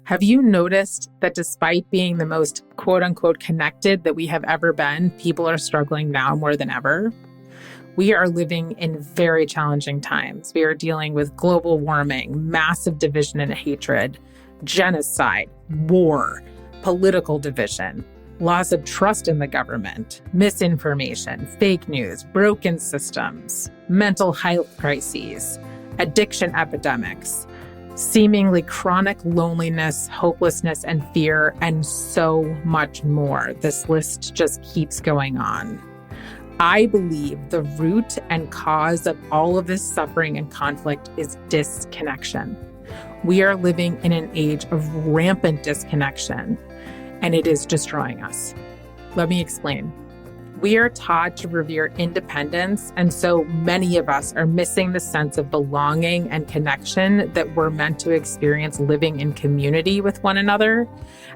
Have you noticed that despite being the most quote unquote connected that we have ever been, people are struggling now more than ever? We are living in very challenging times. We are dealing with global warming, massive division and hatred, genocide, war, political division, loss of trust in the government, misinformation, fake news, broken systems, mental health crises, addiction epidemics, seemingly chronic loneliness, hopelessness, and fear, and so much more. This list just keeps going on. I believe the root and cause of all of this suffering and conflict is disconnection. We are living in an age of rampant disconnection, and it is destroying us. Let me explain. We are taught to revere independence, and so many of us are missing the sense of belonging and connection that we're meant to experience living in community with one another,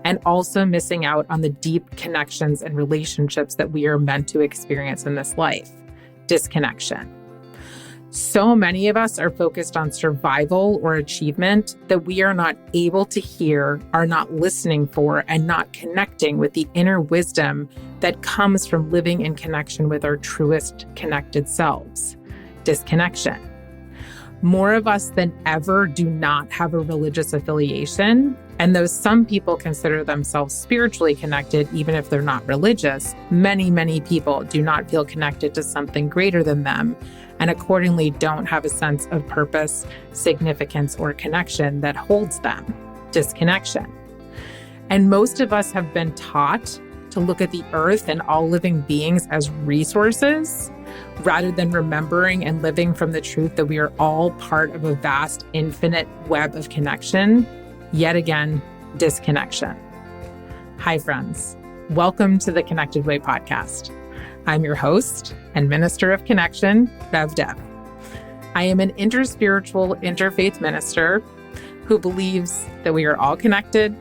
and also missing out on the deep connections and relationships that we are meant to experience in this life. Disconnection. So many of us are focused on survival or achievement that we are not able to hear, are not listening for, and not connecting with the inner wisdom that comes from living in connection with our truest connected selves. Disconnection. More of us than ever do not have a religious affiliation, and though some people consider themselves spiritually connected, even if they're not religious, many people do not feel connected to something greater than them, and accordingly don't have a sense of purpose, significance, or connection that holds them. Disconnection. And most of us have been taught to look at the earth and all living beings as resources, rather than remembering and living from the truth that we are all part of a vast, infinite web of connection. Yet again, disconnection. Hi, friends. Welcome to the Connected Way podcast. I'm your host and minister of connection, Bev Deb. I am an interspiritual, interfaith minister who believes that we are all connected,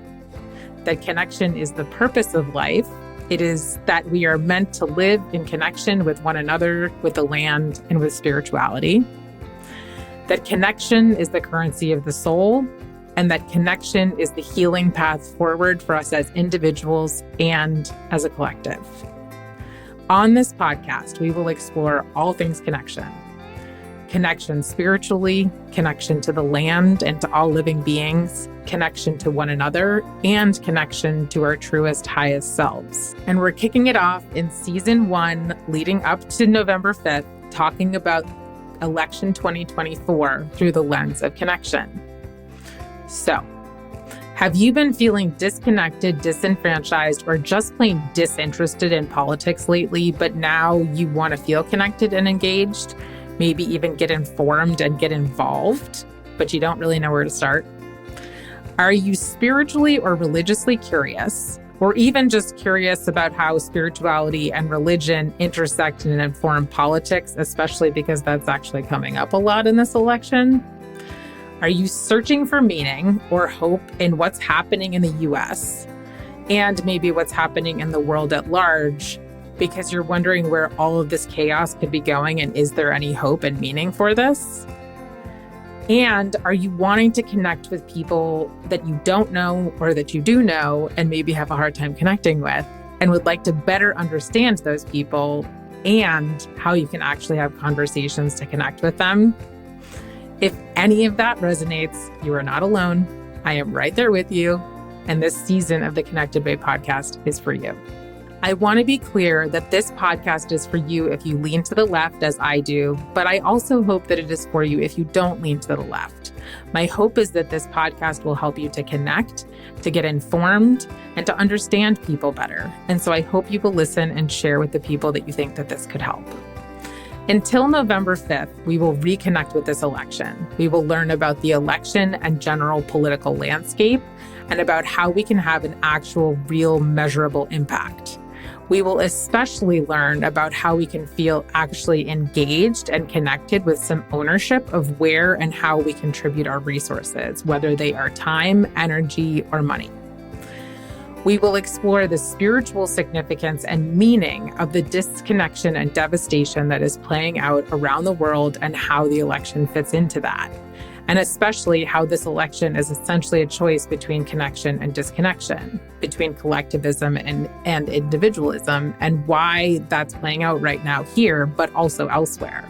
that connection is the purpose of life. It is that we are meant to live in connection with one another, with the land, and with spirituality. That connection is the currency of the soul, and that connection is the healing path forward for us as individuals and as a collective. On this podcast, we will explore all things connection. Connection spiritually, connection to the land and to all living beings, connection to one another, and connection to our truest, highest selves. And we're kicking it off in season 1, leading up to November 5th, talking about election 2024 through the lens of connection. So, have you been feeling disconnected, disenfranchised, or just plain disinterested in politics lately, but now you want to feel connected and engaged? Maybe even get informed and get involved, but you don't really know where to start? Are you spiritually or religiously curious, or even just curious about how spirituality and religion intersect and inform politics, especially because that's actually coming up a lot in this election? Are you searching for meaning or hope in what's happening in the US and maybe what's happening in the world at large, because you're wondering where all of this chaos could be going and is there any hope and meaning for this? And are you wanting to connect with people that you don't know or that you do know and maybe have a hard time connecting with, and would like to better understand those people and how you can actually have conversations to connect with them? If any of that resonates, you are not alone. I am right there with you, and this season of the Connected Way podcast is for you. I want to be clear that this podcast is for you if you lean to the left as I do, but I also hope that it is for you if you don't lean to the left. My hope is that this podcast will help you to connect, to get informed, and to understand people better. And so I hope you will listen and share with the people that you think that this could help. Until November 5th, we will reconnect with this election. We will learn about the election and general political landscape and about how we can have an actual, real, measurable impact. We will especially learn about how we can feel actually engaged and connected with some ownership of where and how we contribute our resources, whether they are time, energy, or money. We will explore the spiritual significance and meaning of the disconnection and devastation that is playing out around the world and how the election fits into that. and especially how this election is essentially a choice between connection and disconnection, between collectivism and individualism, and why that's playing out right now here, but also elsewhere.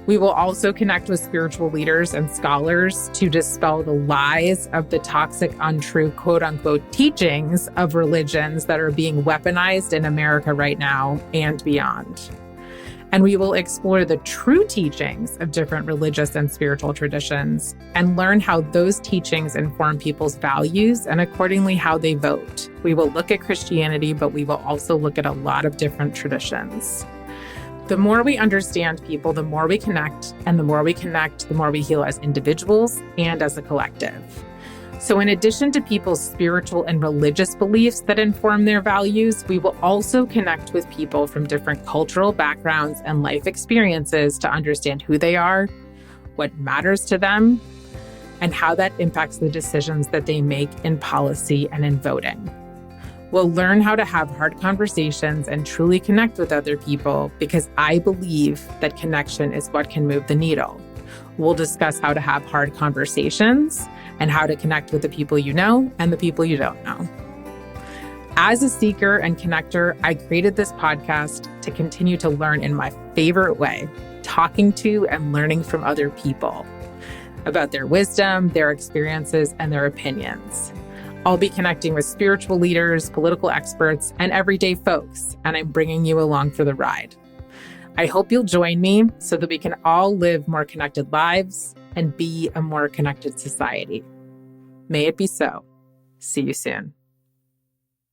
We will also connect with spiritual leaders and scholars to dispel the lies of the toxic, untrue, quote unquote, teachings of religions that are being weaponized in America right now and beyond. And we will explore the true teachings of different religious and spiritual traditions and learn how those teachings inform people's values and accordingly how they vote. We will look at Christianity, but we will also look at a lot of different traditions. The more we understand people, the more we connect, and the more we connect, the more we heal as individuals and as a collective. So in addition to people's spiritual and religious beliefs that inform their values, we will also connect with people from different cultural backgrounds and life experiences to understand who they are, what matters to them, and how that impacts the decisions that they make in policy and in voting. We'll learn how to have hard conversations and truly connect with other people because I believe that connection is what can move the needle. We'll discuss how to have hard conversations and how to connect with the people you know and the people you don't know. As a seeker and connector, I created this podcast to continue to learn in my favorite way, talking to and learning from other people about their wisdom, their experiences, and their opinions. I'll be connecting with spiritual leaders, political experts, and everyday folks, and I'm bringing you along for the ride. I hope you'll join me so that we can all live more connected lives and be a more connected society. May it be so. See you soon.